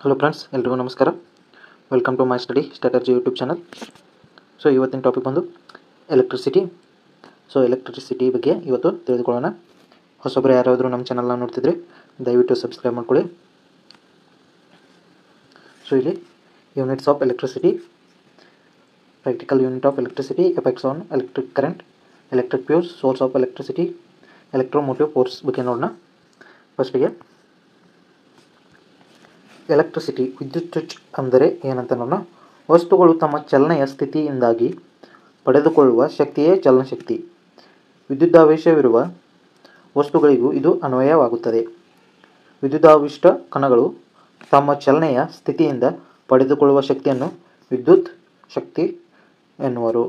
Hello friends, ಎಲ್ರಿಗೂ ನಮಸ್ಕಾರ. Welcome to my study strategy YouTube channel. So ಇವತ್ತಿನ topic ಬಂದು ಎಲೆಕ್ಟ್ರಿಸಿಟಿ. ಸೊ ಎಲೆಕ್ಟ್ರಿಸಿಟಿ ಬಗ್ಗೆ ಇವತ್ತು ತಿಳಿದುಕೊಳ್ಳೋಣ. ಹೊಸೊಬ್ಬರು ಯಾರಾದರೂ ನಮ್ಮ ಚಾನಲ್ನ ನೋಡ್ತಿದ್ರೆ ದಯವಿಟ್ಟು ಸಬ್ಸ್ಕ್ರೈಬ್ ಮಾಡ್ಕೊಳ್ಳಿ. ಸೊ ಇಲ್ಲಿ units of electricity, practical unit of electricity, effects on electric current, electric fuse, source of electricity, electromotive force ಬಗ್ಗೆ ನೋಡೋಣ. ಫಸ್ಟಿಗೆ ಎಲೆಕ್ಟ್ರಿಸಿಟಿ, ವಿದ್ಯುತ್ ಅಂದರೆ ಏನಂತ ನೋಡೋಣ. ವಸ್ತುಗಳು ತಮ್ಮ ಚಲನೆಯ ಸ್ಥಿತಿಯಿಂದಾಗಿ ಪಡೆದುಕೊಳ್ಳುವ ಶಕ್ತಿಯೇ ಚಲನಶಕ್ತಿ. ವಿದ್ಯುದಾವೇಶವಿರುವ ವಸ್ತುಗಳಿಗೂ ಇದು ಅನ್ವಯವಾಗುತ್ತದೆ. ವಿದ್ಯುದಾವಿಷ್ಟ ಕಣಗಳು ತಮ್ಮ ಚಲನೆಯ ಸ್ಥಿತಿಯಿಂದ ಪಡೆದುಕೊಳ್ಳುವ ಶಕ್ತಿಯನ್ನು ವಿದ್ಯುತ್ ಶಕ್ತಿ ಎನ್ನುವರು.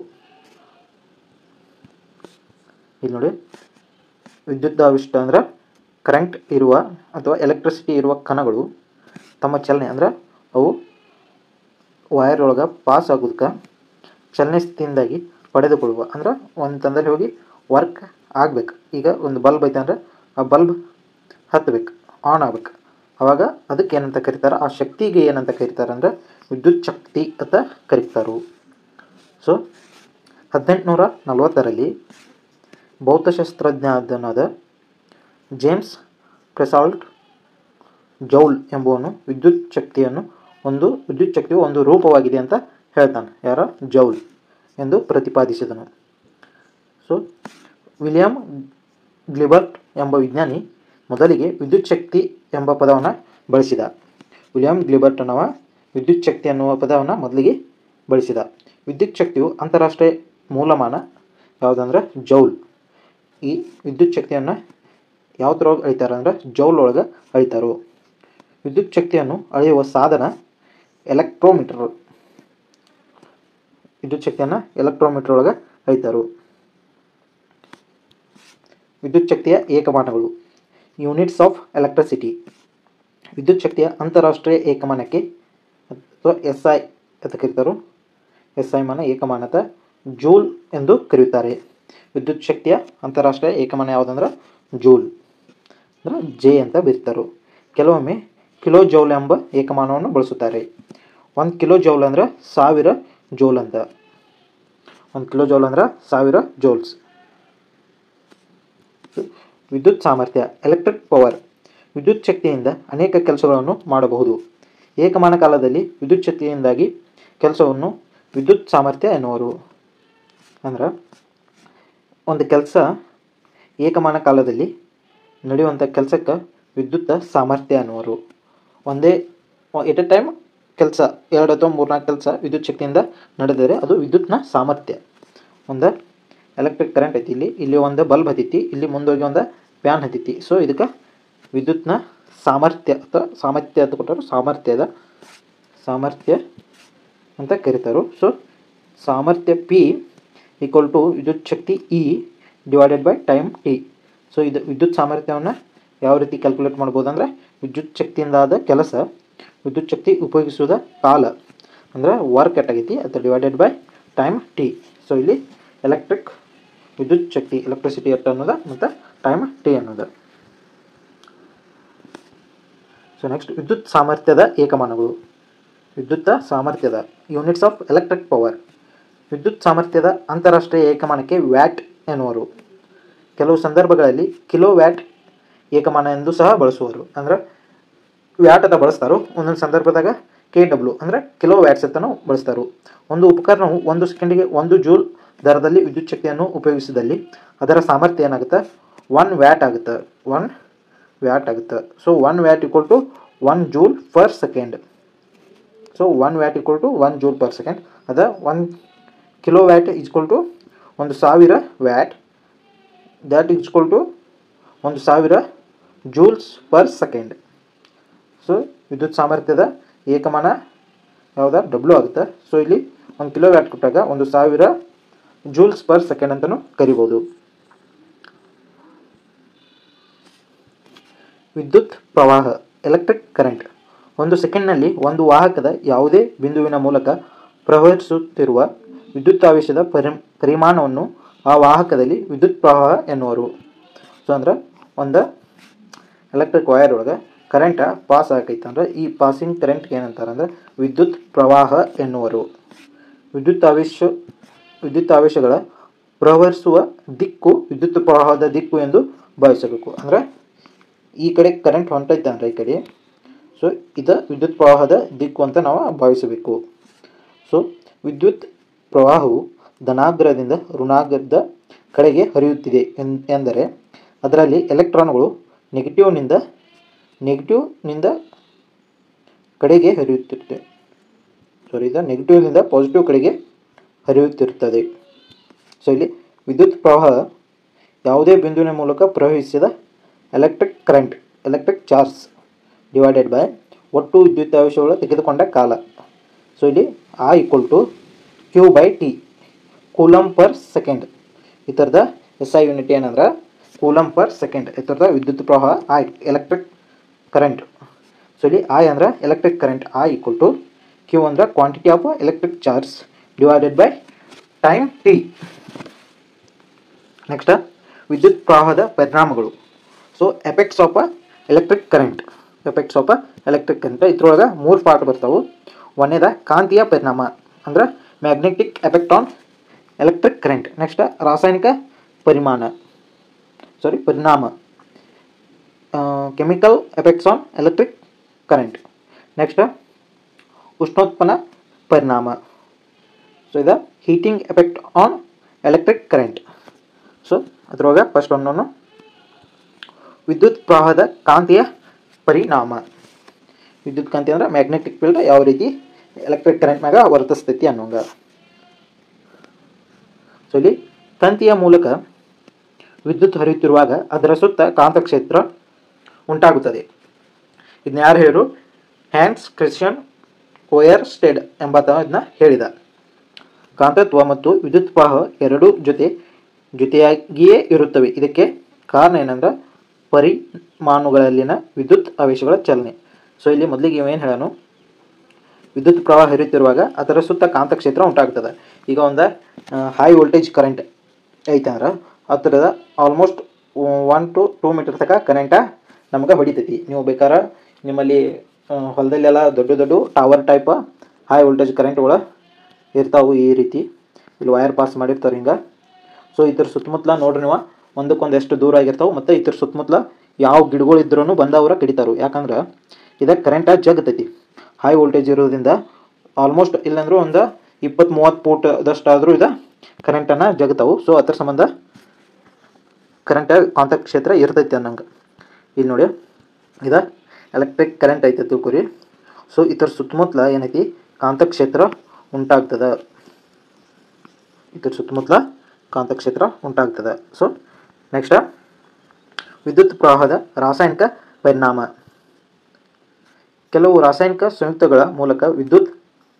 ಇಲ್ಲಿ ನೋಡಿ, ವಿದ್ಯುದಾವಿಷ್ಟ ಅಂದ್ರೆ ಕರೆಂಟ್ ಇರುವ ಅಥವಾ ಎಲೆಕ್ಟ್ರಿಸಿಟಿ ಇರುವ ಕಣಗಳು ತಮ್ಮ ಚಲನೆ ಅಂದ್ರೆ ಅವು ವೈರ್ ಒಳಗೆ ಪಾಸ್ ಆಗೋದಕ್ಕೆ ಚಲನೆ ಸ್ಥಿತಿಯಿಂದಾಗಿ ಪಡೆದುಕೊಳ್ಳುವ ಅಂದ್ರೆ ಒಂದು ತಂದಲ್ಲಿ ಹೋಗಿ ವರ್ಕ್ ಆಗಬೇಕು. ಈಗ ಒಂದು ಬಲ್ಬ್ ಐತೆ ಅಂದರೆ ಆ ಬಲ್ಬ್ ಹತ್ತಬೇಕು, ಆನ್ ಆಗ್ಬೇಕು. ಆವಾಗ ಅದಕ್ಕೆ ಏನಂತ ಕರೀತಾರೆ, ಆ ಶಕ್ತಿಗೆ ಏನಂತ ಕರೀತಾರೆ ಅಂದರೆ ವಿದ್ಯುತ್ ಶಕ್ತಿ ಅಂತ ಕರೀತಾರೆ. ಸೊ 1840ರಲ್ಲಿ ಭೌತಶಾಸ್ತ್ರಜ್ಞನಾದ ಜೇಮ್ಸ್ ಪ್ರೆಸಾಲ್ಟ್ ಜೌಲ್ ಎಂಬುವನು ವಿದ್ಯುತ್ ಶಕ್ತಿಯು ಒಂದು ರೂಪವಾಗಿದೆ ಅಂತ ಹೇಳ್ತಾನೆ. ಯಾರ? ಜೌಲ್ ಎಂದು ಪ್ರತಿಪಾದಿಸಿದನು. ಸೊ ವಿಲಿಯಂ ಗಿಲ್ಬರ್ಟ್ ಎಂಬ ವಿಜ್ಞಾನಿ ಮೊದಲಿಗೆ ವಿದ್ಯುತ್ ಶಕ್ತಿ ಎಂಬ ಪದವನ್ನು ಬಳಸಿದ. ವಿಲಿಯಂ ಗಿಲ್ಬರ್ಟ್ ಅನ್ನುವ ವಿದ್ಯುತ್ ಶಕ್ತಿ ಅನ್ನುವ ಪದವನ್ನು ಮೊದಲಿಗೆ ಬಳಸಿದ. ವಿದ್ಯುತ್ ಶಕ್ತಿಯು ಅಂತಾರಾಷ್ಟ್ರೀಯ ಮೂಲಮಾನ ಯಾವುದಂದ್ರೆ ಜೌಲ್. ಈ ವಿದ್ಯುತ್ ಶಕ್ತಿಯನ್ನು ಯಾವ್ದ್ರೊಳಗೆ ಅಳಿತಾರೆ ಅಂದ್ರೆ ಜೌಲ್ ಒಳಗೆ ಅಳಿತಾರೋ. ವಿದ್ಯುತ್ ಶಕ್ತಿಯನ್ನು ಅಳೆಯುವ ಸಾಧನ ಎಲೆಕ್ಟ್ರೋಮೀಟರ್. ವಿದ್ಯುತ್ ಶಕ್ತಿಯನ್ನು ಎಲೆಕ್ಟ್ರೋಮೀಟರ್ ಒಳಗೆ ಅಳಿತಾರೋ. ವಿದ್ಯುತ್ ಶಕ್ತಿಯ ಏಕಮಾನಗಳು, ಯೂನಿಟ್ಸ್ ಆಫ್ ಎಲೆಕ್ಟ್ರಿಸಿಟಿ. ವಿದ್ಯುತ್ ಶಕ್ತಿಯ ಅಂತಾರಾಷ್ಟ್ರೀಯ ಏಕಮಾನಕ್ಕೆ ಅಥವಾ SI ಅಂತ ಕರೀತಾರೋ. SI ಮಾನ ಏಕಮಾನದ ಜೂಲ್ ಎಂದು ಕರೆಯುತ್ತಾರೆ. ವಿದ್ಯುತ್ ಶಕ್ತಿಯ ಅಂತಾರಾಷ್ಟ್ರೀಯ ಏಕಮಾನ ಯಾವುದಂದ್ರೆ ಜೂಲ್ ಅಂದ್ರೆ J ಅಂತ ಬರೀತಾರೋ. ಕೆಲವೊಮ್ಮೆ ಕಿಲೋ ಜೌಲ್ ಎಂಬ ಏಕಮಾನವನ್ನು ಬಳಸುತ್ತಾರೆ. 1 ಕಿಲೋ ಜೌಲ್ ಅಂದ್ರೆ 1000 ಜೌಲ್ ಅಂತ. 1 ಕಿಲೋ ಜೌಲ್ ಅಂದ್ರೆ 1000 ಜೌಲ್ಸ್. ವಿದ್ಯುತ್ ಸಾಮರ್ಥ್ಯ, ಎಲೆಕ್ಟ್ರಿಕ್ ಪವರ್. ವಿದ್ಯುತ್ ಶಕ್ತಿಯಿಂದ ಅನೇಕ ಕೆಲಸಗಳನ್ನು ಮಾಡಬಹುದು. ಏಕಮಾನ ಕಾಲದಲ್ಲಿ ವಿದ್ಯುತ್ ಶಕ್ತಿಯಿಂದಾಗಿ ಕೆಲಸವನ್ನು ವಿದ್ಯುತ್ ಸಾಮರ್ಥ್ಯ ಎನ್ನುವರು. ಅಂದ್ರೆ ಒಂದು ಕೆಲಸ ಏಕಮಾನ ಕಾಲದಲ್ಲಿ ನಡೆಯುವಂಥ ಕೆಲಸಕ್ಕೆ ವಿದ್ಯುತ್ ಸಾಮರ್ಥ್ಯ ಅನ್ನುವರು. ಒಂದೇ ಎಟ್ ಎ ಟೈಮ್ ಕೆಲಸ 2 ಅಥವಾ 3-4 ಕೆಲಸ ವಿದ್ಯುತ್ ಶಕ್ತಿಯಿಂದ ನಡೆದರೆ ಅದು ವಿದ್ಯುತ್ನ ಸಾಮರ್ಥ್ಯ. ಒಂದು ಎಲೆಕ್ಟ್ರಿಕ್ ಕರೆಂಟ್ ಐತಿ, ಇಲ್ಲಿ ಒಂದು ಬಲ್ಬ್ ಹತ್ತೈತಿ, ಇಲ್ಲಿ ಮುಂದೋಗಿ ಒಂದು ಫ್ಯಾನ್ ಹತ್ತೈತಿ. ಸೊ ಇದಕ್ಕೆ ವಿದ್ಯುತ್ನ ಸಾಮರ್ಥ್ಯ ಅಥವಾ ಸಾಮರ್ಥ್ಯ ಅಂತ ಕೊಟ್ಟರು. ಸಾಮರ್ಥ್ಯ ಅಂತ ಕರೀತಾರೆ. ಸೊ ಸಾಮರ್ಥ್ಯ P = ವಿದ್ಯುತ್ ಶಕ್ತಿ E / ಟೈಮ್ T. ಸೊ ಇದು ವಿದ್ಯುತ್ ಸಾಮರ್ಥ್ಯವನ್ನು ಯಾವ ರೀತಿ ಕ್ಯಾಲ್ಕುಲೇಟ್ ಮಾಡ್ಬೋದು ಅಂದರೆ ವಿದ್ಯುತ್ ಶಕ್ತಿಯಿಂದಾದ ಕೆಲಸ, ವಿದ್ಯುತ್ ಶಕ್ತಿ ಉಪಯೋಗಿಸುವುದ ಕಾಲ ಅಂದರೆ ವರ್ಕ್ ಎಷ್ಟಾಗೈತಿ ಅದು / ಟೈಮ್ T. ಸೊ ಇಲ್ಲಿ ವಿದ್ಯುತ್ ಶಕ್ತಿ ಎಲೆಕ್ಟ್ರಿಸಿಟಿ ಎಷ್ಟು ಅನ್ನೋದು ಮತ್ತು ಟೈಮ್ T ಅನ್ನೋದು. ಸೊ ನೆಕ್ಸ್ಟ್ ವಿದ್ಯುತ್ ಸಾಮರ್ಥ್ಯದ ಏಕಮಾನಗಳು. ವಿದ್ಯುತ್ ಸಾಮರ್ಥ್ಯದ ಯೂನಿಟ್ಸ್ ಆಫ್ ಎಲೆಕ್ಟ್ರಿಕ್ ಪವರ್. ವಿದ್ಯುತ್ ಸಾಮರ್ಥ್ಯದ ಅಂತಾರಾಷ್ಟ್ರೀಯ ಏಕಮಾನಕ್ಕೆ ವ್ಯಾಟ್ ಎನ್ನುವರು. ಕೆಲವು ಸಂದರ್ಭಗಳಲ್ಲಿ ಕಿಲೋ ವ್ಯಾಟ್ ಏಕಮಾನ ಎಂದು ಸಹ ಬಳಸುವರು. ಅಂದ್ರೆ ವ್ಯಾಟ್ ಅಂತ ಬಳಸ್ತಾರೋ. ಒಂದೊಂದು ಸಂದರ್ಭದಾಗ KW ಅಂದರೆ ಕಿಲೋ ವ್ಯಾಟ್ಸ್ ಅಂತಲೂ ಬಳಸ್ತಾರೆ. ಒಂದು ಉಪಕರಣವು 1 ಸೆಕೆಂಡಿಗೆ 1 ಜೂಲ್ ದರದಲ್ಲಿ ವಿದ್ಯುತ್ ಶಕ್ತಿಯನ್ನು ಉಪಯೋಗಿಸಿದಲ್ಲಿ ಅದರ ಸಾಮರ್ಥ್ಯ ಏನಾಗುತ್ತೆ? 1 ವ್ಯಾಟ್ ಆಗುತ್ತೆ. 1 ವ್ಯಾಟ್ ಆಗುತ್ತೆ. ಸೊ 1 ವ್ಯಾಟ್ = 1 ಜೂಲ್ ಪರ್ ಸೆಕೆಂಡ್. ಸೊ 1 ವ್ಯಾಟ್ = 1 ಜೂಲ್ ಪರ್ ಸೆಕೆಂಡ್. ಅದ 1 kilo watt = 1000 watt. That = 1000 Jules per second. So ವಿದ್ಯುತ್ ಸಾಮರ್ಥ್ಯದ ಏಕಮಾನ ಯಾವುದಾ W ಆಗುತ್ತೆ. ಸೊ ಇಲ್ಲಿ 1 ಕಿಲೋ ವ್ಯಾಟ್ ಕೊಟ್ಟಾಗ 1000 ಜೂಲ್ಸ್ ಪರ್ ಸೆಕೆಂಡ್ ಅಂತಲೂ ಕರಿಬೋದು. ವಿದ್ಯುತ್ ಪ್ರವಾಹ, ಎಲೆಕ್ಟ್ರಿಕ್ ಕರೆಂಟ್. ಒಂದು ಸೆಕೆಂಡ್ನಲ್ಲಿ ಒಂದು ವಾಹಕದ ಯಾವುದೇ ಬಿಂದುವಿನ ಮೂಲಕ ಪ್ರವಹಿಸುತ್ತಿರುವ ವಿದ್ಯುತ್ತಾವೇಶದ ಪರಿಮಾಣವನ್ನು ಆ ವಾಹಕದಲ್ಲಿ ವಿದ್ಯುತ್ ಪ್ರವಾಹ ಎನ್ನುವರು. ಸೊ ಅಂದ್ರೆ ಒಂದು ಎಲೆಕ್ಟ್ರಿಕ್ ವೈರ್ ಒಳಗೆ ಕರೆಂಟ ಪಾಸ್ ಆಗೈತೆ ಅಂದ್ರೆ ಈ ಪಾಸಿಂಗ್ ಕರೆಂಟ್ಗೆ ಏನಂತಾರೆ ಅಂದರೆ ವಿದ್ಯುತ್ ಪ್ರವಾಹ ಎನ್ನುವರು. ವಿದ್ಯುತ್ ಆವೇಶಗಳ ಪ್ರವಹಿಸುವ ದಿಕ್ಕು ವಿದ್ಯುತ್ ಪ್ರವಾಹದ ದಿಕ್ಕು ಎಂದು ಭಾವಿಸಬೇಕು. ಅಂದರೆ ಈ ಕಡೆ ಕರೆಂಟ್ ಹೊಂಟೈತೆ ಅಂದರೆ ಈ ಕಡೆ, ಸೊ ಇದು ವಿದ್ಯುತ್ ಪ್ರವಾಹದ ದಿಕ್ಕು ಅಂತ ನಾವು ಭಾವಿಸಬೇಕು. ಸೊ ವಿದ್ಯುತ್ ಪ್ರವಾಹವು ಧನಾಗ್ರದಿಂದ ಋಣಾಗ್ರದ ಕಡೆಗೆ ಹರಿಯುತ್ತಿದೆ ಎಂದರೆ ಅದರಲ್ಲಿ ಎಲೆಕ್ಟ್ರಾನ್ಗಳು ನೆಗೆಟಿವ್ನಿಂದ ಕಡೆಗೆ ಹರಿಯುತ್ತಿರುತ್ತೆ. ನೆಗೆಟಿವ್ನಿಂದ ಪಾಸಿಟಿವ್ ಕಡೆಗೆ ಹರಿಯುತ್ತಿರುತ್ತದೆ. ಸೊ ಇಲ್ಲಿ ವಿದ್ಯುತ್ ಪ್ರವಾಹ ಯಾವುದೇ ಬಿಂದುವಿನ ಮೂಲಕ ಪ್ರವಹಿಸಿದ ಎಲೆಕ್ಟ್ರಿಕ್ ಚಾರ್ಜ್ ಡಿವೈಡೆಡ್ ಬೈ ಒಟ್ಟು ವಿದ್ಯುತ್ತಾವೇಶಗಳು ತೆಗೆದುಕೊಂಡ ಕಾಲ. ಸೊ ಇಲ್ಲಿ I = Q/T coulomb per second. ಈ ಥರದ SI ಯೂನಿಟ್ ಏನಂದ್ರೆ ಕೂಲಂಬ್ ಪರ್ ಸೆಕೆಂಡ್. ಈ ಥರದ ವಿದ್ಯುತ್ ಪ್ರವಾಹ I ಎಲೆಕ್ಟ್ರಿಕ್ ಕರೆಂಟ್. ಸೊ ಇಲ್ಲಿ I ಅಂದ್ರೆ ಎಲೆಕ್ಟ್ರಿಕ್ ಕರೆಂಟ್, I = Q ಅಂದ್ರೆ quantity of electric charge divided by time T. Next ವಿದ್ಯುತ್ ಪ್ರವಾಹದ ಪರಿಣಾಮಗಳು. So effects of electric current. ಇದ್ರೊಳಗೆ 3 ಪಾರ್ಟ್ ಬರ್ತಾವೆ. ಒಂದೇದ ಕಾಂತೀಯ ಪರಿಣಾಮ ಅಂದ್ರೆ magnetic effect on electric current. Next ರಾಸಾಯನಿಕ ಪರಿಣಾಮ chemical effects on electric current. Next ಉಷ್ಣೋತ್ಪನ್ನ ಪರಿಣಾಮ. ಸೊ ಇದು heating effect on electric current. So ಅದ್ರೊಳಗೆ ಫಸ್ಟ್ ಒಂದೊಂದು ವಿದ್ಯುತ್ ಪ್ರವಾಹದ ಕಾಂತೀಯ ಪರಿಣಾಮ. ವಿದ್ಯುತ್ ಕಾಂತಿ ಅಂದ್ರೆ ಮ್ಯಾಗ್ನೆಟಿಕ್ ಫೀಲ್ಡ್ ಯಾವ ರೀತಿ ಎಲೆಕ್ಟ್ರಿಕ್ ಕರೆಂಟ್ ಮ್ಯಾಗ ವರ್ತಿಸ್ತೈತಿ ಅನ್ನೋಂಗ. ಸೊ ಇಲ್ಲಿ ತಂತಿಯ ಮೂಲಕ ವಿದ್ಯುತ್ ಹರಿಯುತ್ತಿರುವಾಗ ಅದರ ಸುತ್ತ ಕಾಂತಕ್ಷೇತ್ರ ಉಂಟಾಗುತ್ತದೆ. ಇದನ್ನ ಯಾರು ಹೇಳಿದ್ರು? ಹ್ಯಾನ್ಸ್ ಕ್ರಿಶ್ಚಿಯನ್ ಓಯರ್ಸ್ಟೆಡ್ ಎಂಬಾತನ ಹೇಳಿದ. ಕಾಂತತ್ವ ಮತ್ತು ವಿದ್ಯುತ್ ಪ್ರವಾಹ ಎರಡೂ ಜೊತೆಯಾಗಿಯೇ ಇರುತ್ತವೆ. ಇದಕ್ಕೆ ಕಾರಣ ಏನಂದ್ರೆ ಪರಿಮಾಣುಗಳಲ್ಲಿನ ವಿದ್ಯುತ್ ಆವೇಶಗಳ ಚಲನೆ. ಸೊ ಇಲ್ಲಿ ಮೊದಲಿಗೆ ಏನು ಹೇಳೋಣ, ವಿದ್ಯುತ್ ಪ್ರವಾಹ ಹರಿಯುತ್ತಿರುವಾಗ ಅದರ ಸುತ್ತ ಕಾಂತಕ್ಷೇತ್ರ ಉಂಟಾಗ್ತದೆ. ಈಗ ಒಂದು ಹೈ ವೋಲ್ಟೇಜ್ ಕರೆಂಟ್ ಐತೆ ಅಂದ್ರೆ ಅದರದ ಆಲ್ಮೋಸ್ಟ್ 1 to 2 ಮೀಟರ್ ತನಕ ಕರೆಂಟ ನಮ್ಗೆ ಹೊಡಿತೈತಿ. ನೀವು ಬೇಕಾದ್ರೆ ನಿಮ್ಮಲ್ಲಿ ಹೊಲದಲ್ಲೆಲ್ಲ ದೊಡ್ಡ ಟವರ್ ಟೈಪ್ ಹೈ ವೋಲ್ಟೇಜ್ ಕರೆಂಟ್ಗಳು ಇರ್ತಾವೆ. ಈ ರೀತಿ ಇಲ್ಲಿ ವೈರ್ ಪಾಸ್ ಮಾಡಿರ್ತಾರೆ ಹಿಂಗೆ. ಸೊ ಇದ್ರ ಸುತ್ತಮುತ್ತಲ ನೋಡ್ರಿ ನೀವು ಒಂದಕ್ಕೊಂದು ಎಷ್ಟು ದೂರ ಆಗಿರ್ತಾವೆ, ಮತ್ತು ಇದ್ರ ಸುತ್ತಮುತ್ತಲ ಯಾವ ಗಿಡಗಳು ಇದ್ರೂ ಬಂದವರ ಕಡಿತಾರು. ಯಾಕಂದ್ರೆ ಇದಕ್ಕೆ ಕರೆಂಟ ಜಗ್ತೈತಿ. ಹೈ ವೋಲ್ಟೇಜ್ ಇರೋದ್ರಿಂದ ಆಲ್ಮೋಸ್ಟ್ ಇಲ್ಲಾಂದ್ರೂ ಒಂದು 20-30 ಫೂಟ್ದಷ್ಟಾದರೂ ಇದು ಕರೆಂಟನ್ನು ಜಗ್ತಾವು. ಸೊ ಅದ್ರ ಸಂಬಂಧ ಕರೆಂಟ್ ಕಾಂತಕ್ಷೇತ್ರ ಇರ್ತೈತಿ ಅನ್ನಂಗೆ. ಇಲ್ಲಿ ನೋಡಿ ಇದು ಎಲೆಕ್ಟ್ರಿಕ್ ಕರೆಂಟ್ ಐತೆ ತಿಳ್ಕೊರಿ. ಸೊ ಇದ್ರ ಸುತ್ತಮುತ್ತಲ ಏನೈತಿ ಕಾಂತಕ್ಷೇತ್ರ ಉಂಟಾಗ್ತದೆ. ಸೊ ನೆಕ್ಸ್ಟ್ ವಿದ್ಯುತ್ ಪ್ರವಾಹದ ರಾಸಾಯನಿಕ ಪರಿಣಾಮ. ಕೆಲವು ರಾಸಾಯನಿಕ ಸಂಯುಕ್ತಗಳ ಮೂಲಕ ವಿದ್ಯುತ್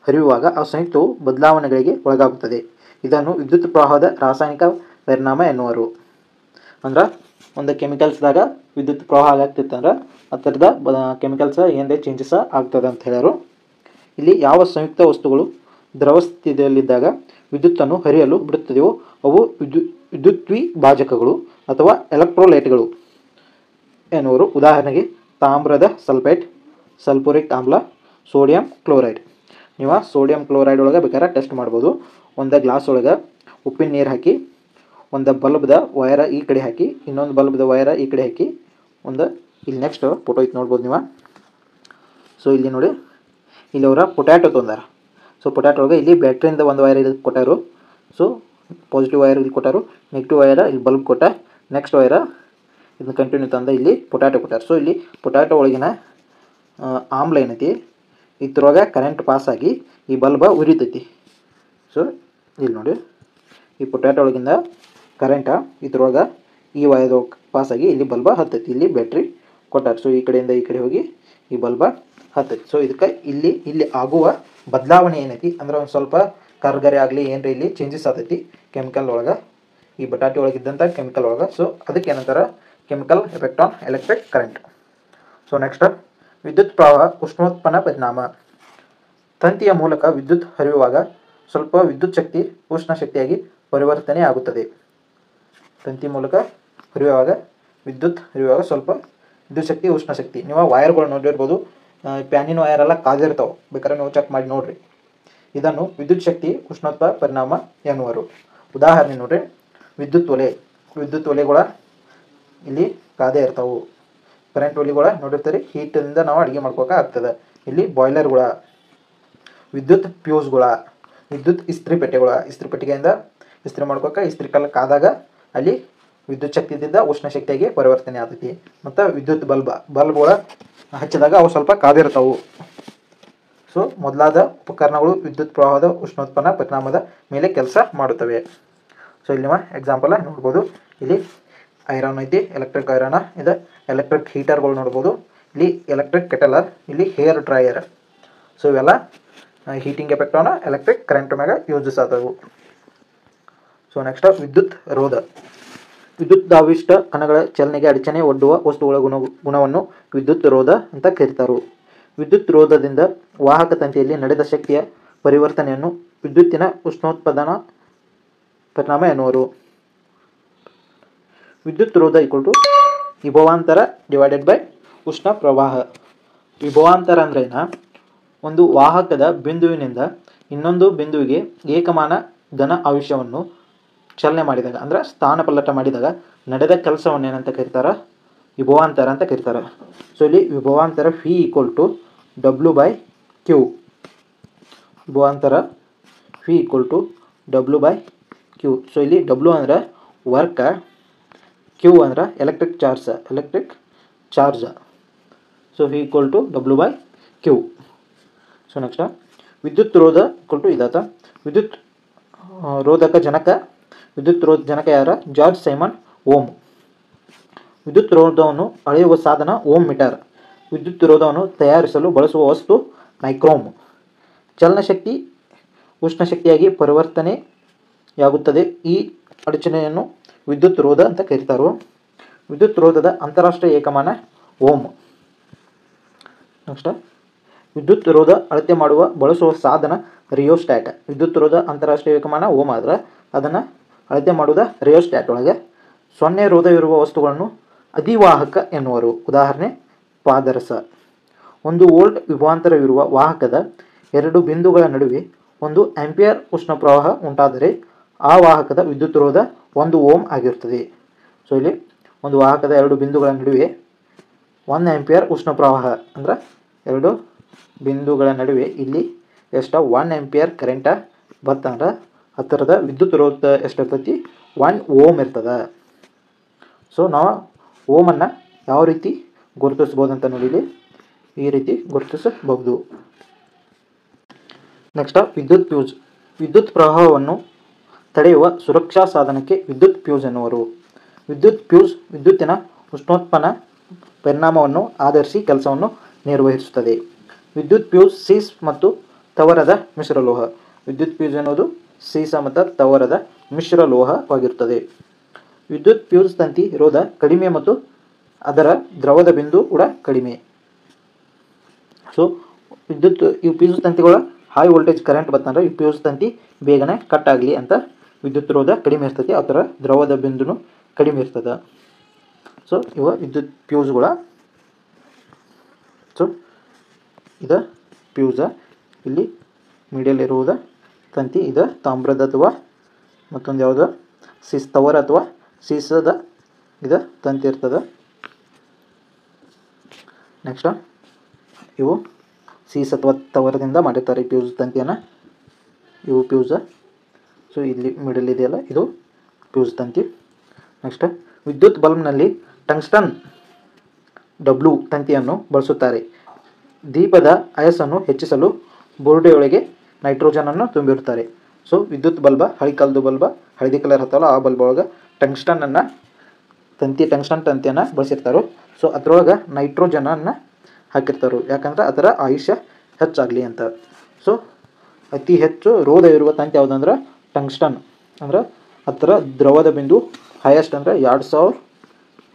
ಹರಿಯುವಾಗ ಆ ಸಂಯುಕ್ತವು ಬದಲಾವಣೆಗಳಿಗೆ ಒಳಗಾಗುತ್ತದೆ. ಇದನ್ನು ವಿದ್ಯುತ್ ಪ್ರವಾಹದ ರಾಸಾಯನಿಕ ಪರಿಣಾಮ ಎನ್ನುವರು. ಅಂದ್ರೆ ಒಂದು ಕೆಮಿಕಲ್ಸ್ದಾಗ ವಿದ್ಯುತ್ ಪ್ರವಾಹ ಆಗ್ತಿತ್ತಂದ್ರೆ ಆ ಥರದ ಕೆಮಿಕಲ್ಸ್ ಏನೇ ಚೇಂಜಸ್ ಆಗ್ತದೆ ಅಂತ ಹೇಳ್ಯಾರು. ಇಲ್ಲಿ ಯಾವ ಸಂಯುಕ್ತ ವಸ್ತುಗಳು ದ್ರವ ಸ್ಥಿತಿಯಲ್ಲಿದ್ದಾಗ ವಿದ್ಯುತ್ತನ್ನು ಹರಿಯಲು ಬಿಡುತ್ತದೆಯೋ ಅವು ವಿದ್ಯುದ್ವಿಭಾಜಕಗಳು ಅಥವಾ ಎಲೆಕ್ಟ್ರೋಲೈಟ್ಗಳು ಎನ್ನುವರು. ಉದಾಹರಣೆಗೆ ತಾಮ್ರದ ಸಲ್ಫೇಟ್, ಸಲ್ಫ್ಯೂರಿಕ್ ಆಮ್ಲ, ಸೋಡಿಯಂ ಕ್ಲೋರೈಡ್. ನೀವು ಸೋಡಿಯಂ ಕ್ಲೋರೈಡ್ ಒಳಗೆ ಬೇಕಾದ್ರೆ ಟೆಸ್ಟ್ ಮಾಡ್ಬೋದು. ಒಂದು ಗ್ಲಾಸ್ ಒಳಗೆ ಉಪ್ಪಿನ ನೀರು ಹಾಕಿ ಒಂದು ಬಲ್ಬ್ದ ವೈರ ಈ ಕಡೆ ಹಾಕಿ ಇನ್ನೊಂದು ಬಲ್ಬ್ದ ವೈರ ಈ ಕಡೆ ಹಾಕಿ ಇಲ್ಲಿ ನೆಕ್ಸ್ಟ್ ಫೋಟೋ ಐತೆ ನೋಡ್ಬೋದು ನೀವು. ಸೊ ಇಲ್ಲಿ ನೋಡಿ, ಇಲ್ಲಿ ಅವರ ಪೊಟ್ಯಾಟೊ ತೊಂದಾರ. ಸೊ ಪೊಟ್ಯಾಟೊ ಒಳಗೆ ಇಲ್ಲಿ ಬ್ಯಾಟ್ರಿಯಿಂದ ಒಂದು ವೈರ್ ಇದು ಕೊಟ್ಟಾರು. ಸೊ ಪಾಸಿಟಿವ್ ವೈರ್ ಇಲ್ಲಿ ಕೊಟ್ಟಾರು, ನೆಗೆಟಿವ್ ವೈರ ಇಲ್ಲಿ ಬಲ್ಬ್ ಕೊಟ್ಟ, ನೆಕ್ಸ್ಟ್ ವೈರ ಇದನ್ನ ಕಂಟಿನ್ಯೂ ತಂದ ಇಲ್ಲಿ ಪೊಟ್ಯಾಟೊ ಕೊಟ್ಟಾರು. ಸೊ ಇಲ್ಲಿ ಪೊಟ್ಯಾಟೊ ಒಳಗಿನ ಆಮ್ಲ ಏನೈತಿ ಇದ್ರೊಳಗೆ ಕರೆಂಟ್ ಪಾಸಾಗಿ ಈ ಬಲ್ಬ ಉರಿತೈತಿ. ಸೊ ಇಲ್ಲಿ ನೋಡಿ, ಈ ಪೊಟ್ಯಾಟೊ ಒಳಗಿಂದ ಕರೆಂಟ ಇದ್ರೊಳಗೆ ಈ ವೈರ್ ಪಾಸಾಗಿ ಇಲ್ಲಿ ಬಲ್ಬ ಹತ್ತೈತಿ. ಇಲ್ಲಿ ಬ್ಯಾಟ್ರಿ ಕೊಟ್ಟಾರ. ಸೊ ಈ ಕಡೆಯಿಂದ ಈ ಕಡೆ ಹೋಗಿ ಈ ಬಲ್ಬ ಹತ್ತೈತಿ. ಸೊ ಇದಕ್ಕೆ ಇಲ್ಲಿ ಆಗುವ ಬದಲಾವಣೆ ಏನೈತಿ ಅಂದ್ರೆ ಒಂದು ಸ್ವಲ್ಪ ಕರ್ಗರೆ ಆಗಲಿ ಏನ್ರಿ ಇಲ್ಲಿ ಚೇಂಜಸ್ ಆಗ್ತೈತಿ ಕೆಮಿಕಲ್ ಒಳಗೆ, ಈ ಬಟಾಟೆ ಒಳಗಿದ್ದಂಥ ಕೆಮಿಕಲ್ ಒಳಗೆ. ಸೊ ಅದಕ್ಕೆ ಏನಂತಾರೆ chemical effect on electric current. So next ವಿದ್ಯುತ್ ಪ್ರವಾಹ ಉಷ್ಣೋತ್ಪನ್ನ ಪರಿಣಾಮ. ತಂತಿಯ ಮೂಲಕ ವಿದ್ಯುತ್ ಹರಿಯುವಾಗ ಸ್ವಲ್ಪ ವಿದ್ಯುತ್ ಶಕ್ತಿ ಉಷ್ಣ ಶಕ್ತಿಯಾಗಿ ಪರಿವರ್ತನೆ ಆಗುತ್ತದೆ. ತಂತಿ ಮೂಲಕ ವಿದ್ಯುತ್ ಹರಿಯುವಾಗ ಸ್ವಲ್ಪ ವಿದ್ಯುತ್ ಶಕ್ತಿ ಉಷ್ಣ ಶಕ್ತಿ. ನೀವು ವೈರ್ಗಳು ನೋಡಿರ್ಬೋದು, ಪ್ಯಾನಿನ ವೈರ್ ಎಲ್ಲ ಕಾದಿರ್ತಾವೆ, ಬೇಕಾದ್ರೆ ನೀವು ಚೆಕ್ ಮಾಡಿ ನೋಡ್ರಿ. ಇದನ್ನು ವಿದ್ಯುತ್ ಶಕ್ತಿ ಉಷ್ಣೋತ್ಪ ಪರಿಣಾಮ ಎನ್ನುವರು. ಉದಾಹರಣೆ ನೋಡ್ರಿ, ವಿದ್ಯುತ್ ಒಲೆಗಳ ಇಲ್ಲಿ ಕಾದೇ ಇರ್ತಾವೆ. ಕರೆಂಟ್ ಒಲೆಗಳ ನೋಡಿರ್ತೀರಿ, ಹೀಟಿಂದ ನಾವು ಅಡುಗೆ ಮಾಡ್ಕೋಕೆ ಆಗ್ತದೆ. ಇಲ್ಲಿ ಬಾಯ್ಲರ್ಗಳ, ವಿದ್ಯುತ್ ಫ್ಯೂಸ್ಗಳ, ವಿದ್ಯುತ್ ಇಸ್ತ್ರಿ ಪೆಟ್ಟಿಗೆಯಿಂದ ಇಸ್ತ್ರಿ ಮಾಡ್ಕೋಕೆ ಇಸ್ತ್ರಿ ಕಲ್ಲು ಕಾದಾಗ ಅಲ್ಲಿ ವಿದ್ಯುತ್ ಶಕ್ತಿಯಿಂದ ಉಷ್ಣ ಶಕ್ತಿಯಾಗಿ ಪರಿವರ್ತನೆ ಆಗ್ತೈತಿ. ಮತ್ತು ವಿದ್ಯುತ್ ಬಲ್ಬ್ಗಳ ಹಚ್ಚಿದಾಗ ಅವು ಸ್ವಲ್ಪ ಕಾದಿರ್ತಾವೆ. ಸೊ ಮೊದಲಾದ ಉಪಕರಣಗಳು ವಿದ್ಯುತ್ ಪ್ರವಾಹದ ಉಷ್ಣೋತ್ಪನ್ನ ಪರಿಣಾಮದ ಮೇಲೆ ಕೆಲಸ ಮಾಡುತ್ತವೆ. ಸೊ ಇಲ್ಲಿ ನೀವು ಎಕ್ಸಾಂಪಲ್ ನೋಡ್ಬೋದು. ಇಲ್ಲಿ ಐರನ್ ಐತಿ, ಎಲೆಕ್ಟ್ರಿಕ್ ಐರನ್, ಇದು ಎಲೆಕ್ಟ್ರಿಕ್ ಹೀಟರ್ಗಳು ನೋಡ್ಬೋದು. ಇಲ್ಲಿ ಎಲೆಕ್ಟ್ರಿಕ್ ಕೆಟಲರ್, ಇಲ್ಲಿ ಹೇರ್ ಡ್ರೈಯರ್. ಸೊ ಇವೆಲ್ಲ ಹೀಟಿಂಗ್ ಎಫೆಕ್ಟವನ್ನ ಎಲೆಕ್ಟ್ರಿಕ್ ಕರೆಂಟ್ ಮ್ಯಾಗ ಯೂಸಸ್ ಆದವು. ಸೊ ನೆಕ್ಸ್ಟ್ ವಿದ್ಯುತ್ ದಾವಿಷ್ಟ ಕಣಗಳ ಚಲನೆಗೆ ಅಡಚಣೆ ಒಡ್ಡುವ ವಸ್ತುಗಳ ಗುಣವನ್ನು ವಿದ್ಯುತ್ ರೋಧ ಅಂತ ಕರೀತಾರೆ. ವಿದ್ಯುತ್ ರೋಧದಿಂದ ವಾಹಕ ತಂತಿಯಲ್ಲಿ ನಡೆದ ಶಕ್ತಿಯ ಪರಿವರ್ತನೆಯನ್ನು ವಿದ್ಯುತ್ತಿನ ಉಷ್ಣೋತ್ಪಾದನಾ ಪರಿಣಾಮ ಎನ್ನುವರು. ವಿದ್ಯುತ್ ರೋಧ ವಿಭವಾಂತರ ಡಿವೈಡೆಡ್ ಬೈ ಉಷ್ಣ ಪ್ರವಾಹ. ವಿಭವಾಂತರ ಅಂದ್ರೆ ಒಂದು ವಾಹಕದ ಬಿಂದುವಿನಿಂದ ಇನ್ನೊಂದು ಬಿಂದುವಿಗೆ ಏಕಮಾನ ಘನ ಆವೇಶವನ್ನು ಚಲನೆ ಮಾಡಿದಾಗ, ಅಂದ್ರೆ ಸ್ಥಾನಪಲ್ಲಟ ಮಾಡಿದಾಗ ನಡೆದ ಕೆಲಸವನ್ನು ಏನಂತ ಕರೀತಾರೆ? ವಿಭವಾಂತರ ಅಂತ ಕರೀತಾರೆ. ಸೊ ಇಲ್ಲಿ ವಿಭವಾಂತರ V = W/Q. ವಿಭವಾಂತರ V = W/Q. ಸೊ ಇಲ್ಲಿ W ಅಂದ್ರೆ ವರ್ಕ್, Q ಅಂದ್ರೆ electric charge. So V = W/Q. So next ವಿದ್ಯುತ್ ರೋಧ ಇದಾತ. ವಿದ್ಯುತ್ ರೋಧಕ ಜನಕ ಯಾರ? George Simon Ohm. ವಿದ್ಯುತ್ ರೋಧವನ್ನು ಅಳೆಯುವ ಸಾಧನ ಓಮ್ ಮೀಟರ್. ವಿದ್ಯುತ್ ರೋಧವನ್ನು ತಯಾರಿಸಲು ಬಳಸುವ ವಸ್ತು ನೈಕ್ರೋಮ್. ಚಲನಶಕ್ತಿ ಉಷ್ಣ ಶಕ್ತಿಯಾಗಿ ಪರಿವರ್ತನೆಯಾಗುತ್ತದೆ. ಈ ಅಡಚಣೆಯನ್ನು ವಿದ್ಯುತ್ ರೋಧ ಅಂತ ಕರೀತಾರೆ. ವಿದ್ಯುತ್ ರೋಧದ ಅಂತಾರಾಷ್ಟ್ರೀಯ ಏಕಮಾನ ಓಮ್. ನೆಕ್ಸ್ಟ್ ವಿದ್ಯುತ್ ರೋಧ ಅಳತೆ ಮಾಡುವ ಬಳಸುವ ಸಾಧನ ರಿಯೋಸ್ಟ್ಯಾಟ್. ವಿದ್ಯುತ್ ರೋಧ ಅಂತಾರಾಷ್ಟ್ರೀಯ ಏಕಮಾನ ಓಮ್ ಆದ್ರೆ ಅದನ್ನು ಅಳತೆ ಮಾಡುವುದ ರಿಯೋಸ್ಟ್ಯಾಟ್ ಒಳಗೆ. 0 ರೋಧವಿರುವ ವಸ್ತುಗಳನ್ನು ಅಧಿವಾಹಕ ಎನ್ನುವರು. ಉದಾಹರಣೆ ಪಾದರಸ. 1 ವೋಲ್ಟ್ ವಿಭವಾಂತರವಿರುವ ವಾಹಕದ 2 ಬಿಂದುಗಳ ನಡುವೆ 1 ಆಂಪಿಯರ್ ಉಷ್ಣ ಪ್ರವಾಹ ಉಂಟಾದರೆ ಆ ವಾಹಕದ ವಿದ್ಯುತ್ ರೋಧ 1 ಓಮ್ ಆಗಿರುತ್ತದೆ. ಸೊ ಇಲ್ಲಿ ಒಂದು ವಾಹಕದ 2 ಬಿಂದುಗಳ ನಡುವೆ 1 ಆಂಪಿಯರ್ ಉಷ್ಣ ಪ್ರವಾಹ ಅಂದ್ರೆ 2 ಬಿಂದುಗಳ ನಡುವೆ ಇಲ್ಲಿ 1 ಆಂಪಿಯರ್ ಕರೆಂಟ ಬರ್ತಂದ್ರೆ ಅದರದ ವಿದ್ಯುತ್ ರೋಧ ಎಷ್ಟಿರ್ತೈತಿ? 1 ಓಮ್ ಇರ್ತದೆ. ಸೊ ನಾವು ಓಮನ್ನು ಯಾವ ರೀತಿ ಗುರುತಿಸ್ಬೋದು ಅಂತ ನೋಡಿ, ಈ ರೀತಿ ಗುರುತಿಸಬಹುದು. ನೆಕ್ಸ್ಟ್ ವಿದ್ಯುತ್ ಫ್ಯೂಸ್. ವಿದ್ಯುತ್ ಪ್ರವಾಹವನ್ನು ತಡೆಯುವ ಸುರಕ್ಷಾ ಸಾಧನಕ್ಕೆ ವಿದ್ಯುತ್ ಫ್ಯೂಸ್ ಎನ್ನುವರು. ವಿದ್ಯುತ್ ಫ್ಯೂಸ್ ವಿದ್ಯುತ್ತಿನ ಉಷ್ಣೋತ್ಪನ್ನ ಪರಿಣಾಮವನ್ನು ಆಧರಿಸಿ ಕೆಲಸವನ್ನು ನಿರ್ವಹಿಸುತ್ತದೆ. ವಿದ್ಯುತ್ ಫ್ಯೂಸ್ ಸೀಸ ಮತ್ತು ತವರದ ಮಿಶ್ರಲೋಹ. ವಿದ್ಯುತ್ ಫ್ಯೂಸ್ ಎನ್ನುವುದು ಸೀಸ ಮತ್ತು ತವರದ ಮಿಶ್ರಲೋಹವಾಗಿರುತ್ತದೆ. ವಿದ್ಯುತ್ ಫ್ಯೂಸ್ ತಂತಿ ರೋಧ ಕಡಿಮೆ ಮತ್ತು ಅದರ ದ್ರವದ ಬಿಂದು ಕೂಡ ಕಡಿಮೆ. ಸೊ ಈ ಫ್ಯೂಸ್ ತಂತಿಗಳ ಹೈ ವೋಲ್ಟೇಜ್ ಕರೆಂಟ್ ಬರ್ತಂದ್ರೆ ಈ ಫ್ಯೂಸ್ ತಂತಿ ಬೇಗನೆ ಕಟ್ ಆಗಲಿ ಅಂತ ವಿದ್ಯುತ್ ರೋಧ ಕಡಿಮೆ ಇರ್ತೈತಿ, ಅದರ ದ್ರವದ ಬಿಂದುನು ಕಡಿಮೆ ಇರ್ತದೆ. ಸೊ ಇವ ವಿದ್ಯುತ್ ಫ್ಯೂಸ್ಗಳ. ಸೊ ಇದು ಫ್ಯೂಸ. ಇಲ್ಲಿ ಮೀಡಿಯಲ್ಲಿ ಇರುವುದ ತಂತಿ, ಇದು ತಾಮ್ರದ ಅಥವಾ ಮತ್ತೊಂದು ಯಾವುದು ತವರ ಅಥವಾ ಸೀಸದ ಇದು ತಂತಿ ಇರ್ತದೆ. ನೆಕ್ಸ್ಟ್ ಇವು ಸೀಸ ಅಥವಾ ತವರದಿಂದ ಮಾಡಿರ್ತಾರೆ ಈ ಫ್ಯೂಸ್ ತಂತಿಯನ್ನು. ಇವು ಫ್ಯೂಸ. ಸೊ ಇಲ್ಲಿ ಮಿಡಲ್ ಇದೆಯಲ್ಲ ಇದು ಫ್ಯೂಸ್ ತಂತಿ. ನೆಕ್ಸ್ಟ್ ವಿದ್ಯುತ್ ಬಲ್ಬ್ನಲ್ಲಿ ಟಂಗ್ಸ್ಟನ್ W ತಂತಿಯನ್ನು ಬಳಸುತ್ತಾರೆ. ದೀಪದ ಅಯಸ್ಸನ್ನು ಹೆಚ್ಚಿಸಲು ಬೋರ್ಡೆಯೊಳಗೆ ನೈಟ್ರೋಜನನ್ನು ತುಂಬಿರುತ್ತಾರೆ. ಸೊ ವಿದ್ಯುತ್ ಬಲ್ಬ, ಹಳಿ ಕಾಲದ ಬಲ್ಬ, ಹಳದಿ ಕಲರ್ ಹತ್ತಲ್ಲ ಆ ಬಲ್ಬ್ ಒಳಗೆ ಟಂಗ್ಸ್ಟನ್ ತಂತಿಯನ್ನು ಬಳಸಿರ್ತಾರೆ. ಸೊ ಅದರೊಳಗೆ ನೈಟ್ರೋಜನನ್ನು ಹಾಕಿರ್ತಾರೆ, ಯಾಕಂದ್ರೆ ಅದರ ಆಯುಷ್ಯ ಹೆಚ್ಚಾಗಲಿ ಅಂತ. ಸೊ ಅತಿ ಹೆಚ್ಚು ರೋಧ ಇರುವ ತಂತಿ ಯಾವುದಂದ್ರೆ ಟಂಗ್ಸ್ಟನ್. ಅಂದ್ರೆ ಅದರ ದ್ರವದ ಬಿಂದು ಹೈಯೆಸ್ಟ್ ಅಂದರೆ 2000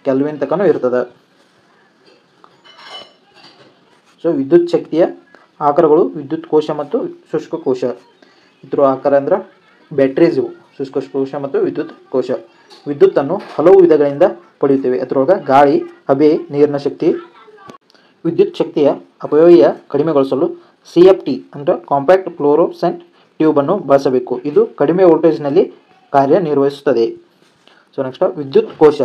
ಕೆಲ್ವಿನ್ ತನಕ ಇರ್ತದೆ. ಸೊ ವಿದ್ಯುತ್ ಶಕ್ತಿಯ ಆಕಾರಗಳು ವಿದ್ಯುತ್ ಕೋಶ ಮತ್ತು ಶುಷ್ಕ ಕೋಶ. ಇದ್ರ ಆಕಾರ ಅಂದ್ರೆ ಬ್ಯಾಟ್ರೀಸ್ ಇವು, ಶುಷ್ಕ ಕೋಶ ಮತ್ತು ವಿದ್ಯುತ್ ಕೋಶ. ವಿದ್ಯುತ್ತನ್ನು ಹಲವು ವಿಧಗಳಿಂದ ಪಡೆಯುತ್ತೇವೆ. ಅದರೊಳಗೆ ಗಾಳಿ, ಹಬೆ, ನೀರಿನ ಶಕ್ತಿ. ವಿದ್ಯುತ್ ಶಕ್ತಿಯ ಅಪವ್ಯಯ ಕಡಿಮೆಗೊಳಿಸಲು CFT ಅಂದರೆ ಕಾಂಪ್ಯಾಕ್ಟ್ ಫ್ಲೋರೋಸೆಂಟ್ ಟ್ಯೂಬನ್ನು ಬಳಸಬೇಕು. ಇದು ಕಡಿಮೆ ವೋಲ್ಟೇಜ್ನಲ್ಲಿ ಕಾರ್ಯನಿರ್ವಹಿಸುತ್ತದೆ. ಸೊ ನೆಕ್ಸ್ಟ್ ವಿದ್ಯುತ್ ಕೋಶ.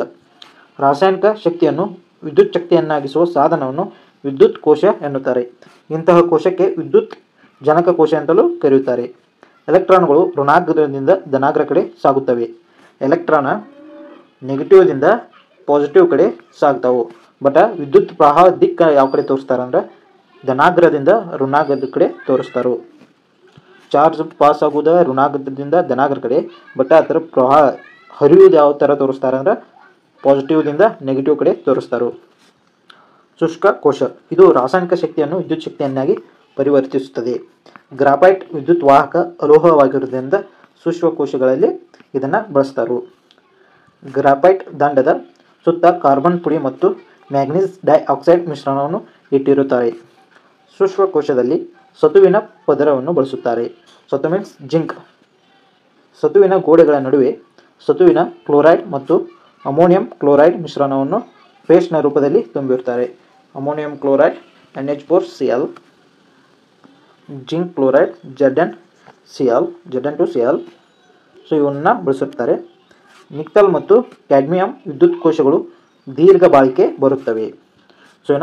ರಾಸಾಯನಿಕ ಶಕ್ತಿಯನ್ನು ವಿದ್ಯುತ್ ಶಕ್ತಿಯನ್ನಾಗಿಸುವ ಸಾಧನವನ್ನು ವಿದ್ಯುತ್ ಕೋಶ ಎನ್ನುತ್ತಾರೆ. ಇಂತಹ ಕೋಶಕ್ಕೆ ವಿದ್ಯುತ್ ಜನಕ ಕೋಶ ಅಂತಲೂ ಕರೆಯುತ್ತಾರೆ. ಎಲೆಕ್ಟ್ರಾನ್ಗಳು ಋಣಾಗ್ರದಿಂದ ಧನಾಗ್ರ ಕಡೆ ಸಾಗುತ್ತವೆ. ಎಲೆಕ್ಟ್ರಾನ ನೆಗೆಟಿವ್ದಿಂದ ಪಾಸಿಟಿವ್ ಕಡೆ ಸಾಗ್ತಾವೆ. ಬಟ್ ವಿದ್ಯುತ್ ಪ್ರವಾಹ ದಿಕ್ಕ ಯಾವ ಕಡೆ ತೋರಿಸ್ತಾರೆ ಅಂದ್ರೆ ಧನಾಗ್ರದಿಂದ ಋಣಾಗ್ರದ ಕಡೆ ತೋರಿಸ್ತಾರೆ. ಚಾರ್ಜ್ ಪಾಸ್ ಆಗೋದು ಋಣಾಗ್ರದಿಂದ ಧನಾಗ್ರ ಕಡೆ, ಬಟ್ ಅದರ ಪ್ರವಾಹ ಹರಿಯುವುದು ಯಾವ ಥರ ತೋರಿಸ್ತಾರೆ ಅಂದ್ರೆ ಪಾಸಿಟಿವ್ದಿಂದ ನೆಗೆಟಿವ್ ಕಡೆ ತೋರಿಸ್ತಾರೆ. ಶುಷ್ಕ ಕೋಶ. ಇದು ರಾಸಾಯನಿಕ ಶಕ್ತಿಯನ್ನು ವಿದ್ಯುತ್ ಶಕ್ತಿಯನ್ನಾಗಿ ಪರಿವರ್ತಿಸುತ್ತದೆ. ಗ್ರಾಫೈಟ್ ವಿದ್ಯುತ್ ವಾಹಕ ಅಲೋಹವಾಗಿರುವುದರಿಂದ ಶುಷ್ಕ ಕೋಶಗಳಲ್ಲಿ ಇದನ್ನು ಬಳಸ್ತಾರೆ. ಗ್ರಾಫೈಟ್ ದಂಡದ ಸುತ್ತ ಕಾರ್ಬನ್ ಪುಡಿ ಮತ್ತು ಮ್ಯಾಂಗನೀಸ್ ಡೈಆಕ್ಸೈಡ್ ಮಿಶ್ರಣವನ್ನು ಇಟ್ಟಿರುತ್ತಾರೆ. ಶುಷ್ಕ ಕೋಶದಲ್ಲಿ ಸತುವಿನ ಪದರವನ್ನು ಬಳಸುತ್ತಾರೆ. ಸತು ಮೀನ್ಸ್ ಜಿಂಕ್. ಸತುವಿನ ಗೋಡೆಗಳ ನಡುವೆ ಸತುವಿನ ಕ್ಲೋರೈಡ್ ಮತ್ತು ಅಮೋನಿಯಂ ಕ್ಲೋರೈಡ್ ಮಿಶ್ರಣವನ್ನು ಪೇಸ್ಟ್ನ ರೂಪದಲ್ಲಿ ತುಂಬಿರುತ್ತಾರೆ. Ammonium chloride NH4Cl, zinc chloride Zn2Cl. So ಇವನ್ನ ಬಳಸುತ್ತಾರೆ. ನಿಕ್ಕಲ್ ಮತ್ತು ಕ್ಯಾಡ್ಮಿಯಂ ವಿದ್ಯುತ್ ಕೋಶಗಳು ದೀರ್ಘ ಬಾಳಿಕೆ ಬರುತ್ತವೆ. So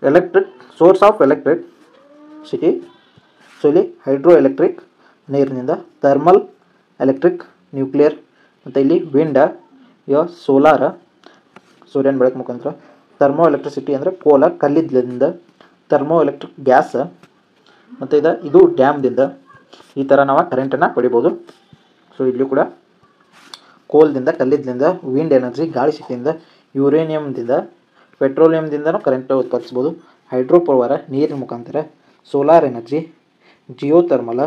electric source of electricity. So ಇಲ್ಲಿ ಹೈಡ್ರೋ ಎಲೆಕ್ಟ್ರಿಕ್ ನೀರಿನಿಂದ, ಥರ್ಮಲ್ ಎಲೆಕ್ಟ್ರಿಕ್ ನ್ಯೂಕ್ಲಿಯರ್, ಮತ್ತು ಇಲ್ಲಿ ವಿಂಡ, ಸೋಲಾರ ಸೂರ್ಯನ ಬೆಳಕು ಮುಖಾಂತರ, ಥರ್ಮೋ ಎಲೆಕ್ಟ್ರಿಸಿಟಿ ಅಂದರೆ ಕೋಲ ಕಲ್ಲಿದ್ದಲಿಂದ, ಥರ್ಮೋ ಎಲೆಕ್ಟ್ರಿಕ್ ಗ್ಯಾಸ್, ಮತ್ತು ಇದು ಡ್ಯಾಮ್ದಿಂದ. ಈ ಥರ ನಾವು ಕರೆಂಟನ್ನು ಪಡಿಬೋದು. ಸೊ ಇಲ್ಲಿ ಕೂಡ ಕೋಲ್ದಿಂದ, ಕಲ್ಲಿದ್ದಲಿಂದ, ವಿಂಡ್ ಎನರ್ಜಿ ಗಾಳಿ ಶಕ್ತಿಯಿಂದ, ಯುರೇನಿಯಂದಿಂದ, ಪೆಟ್ರೋಲಿಯಂದಿಂದನೂ ಕರೆಂಟ್ ಉತ್ಪಾದಿಸ್ಬೋದು. ಹೈಡ್ರೋ ಪವರ್ ನೀರಿನ ಮುಖಾಂತರ, solar energy, geothermal,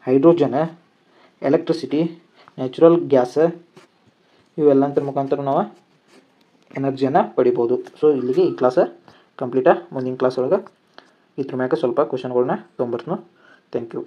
hydrogen, electricity, natural gas, ಇವೆಲ್ಲಂತರ ಮುಖಾಂತರ ನಾವು ಎನರ್ಜಿಯನ್ನು ಪಡಿಬೋದು. ಸೊ ಇಲ್ಲಿಗೆ ಈ ಕ್ಲಾಸ್ ಕಂಪ್ಲೀಟ. ಮುಂದಿನ ಕ್ಲಾಸ್ ಒಳಗೆ ಇದ್ರ ಮ್ಯಾಗ ಸ್ವಲ್ಪ ಕ್ವಶನ್ಗಳನ್ನ ತೊಗೊಂಬರ್ತೀನಿ. Thank you.